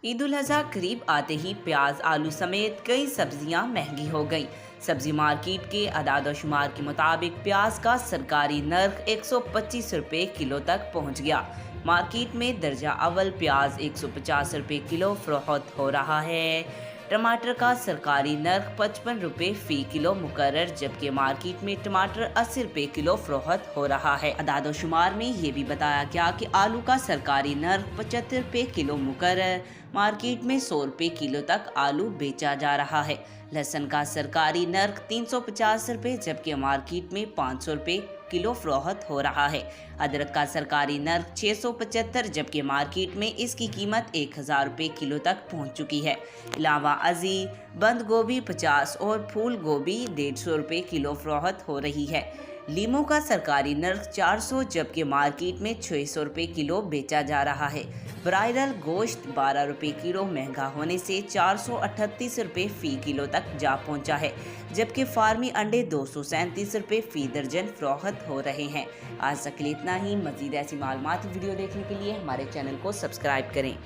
ईद उल अजहा करीब आते ही प्याज, आलू समेत कई सब्जियां महंगी हो गईं। सब्जी मार्केट के अदाद शुमार के मुताबिक प्याज का सरकारी नर्ख 125 रुपये किलो तक पहुंच गया। मार्केट में दर्जा अव्वल प्याज 150 रुपये किलो फरोख्त हो रहा है। टमाटर का सरकारी नर्ख 55 रुपये फी किलो मुकर्रर, जबकि मार्केट में टमाटर 80 रुपये किलो फरोख्त हो रहा है। अदाद शुमार में ये भी बताया गया कि आलू का सरकारी नर्ख 75 रुपये किलो मुकर्रर, मार्केट में 100 रुपये किलो तक आलू बेचा जा रहा है। लहसुन का सरकारी नर्ख 350 रुपये, जबकि मार्केट में 500 रुपये किलो फरोख्त हो रहा है। अदरक का सरकारी नर्ख 675, जबकि मार्केट में इसकी कीमत 1000 रुपये किलो तक पहुंच चुकी है। अलावा अजी बंद गोभी 50 और फूल गोभी 150 रुपये किलो फरोख्त हो रही है। लीमू का सरकारी नर्ख 400, जबकि मार्केट में 600 रुपये किलो बेचा जा रहा है। ब्रायलर गोश्त 12 रुपये किलो महंगा होने से 438 रुपये फ़ी किलो तक जा पहुंचा है, जबकि फार्मी अंडे 237 रुपये फ़ी दर्जन फरोख्त हो रहे हैं। आज तक के लिए इतना ही। मज़ीद ऐसी मालूमाती वीडियो देखने के लिए हमारे चैनल को सब्सक्राइब करें।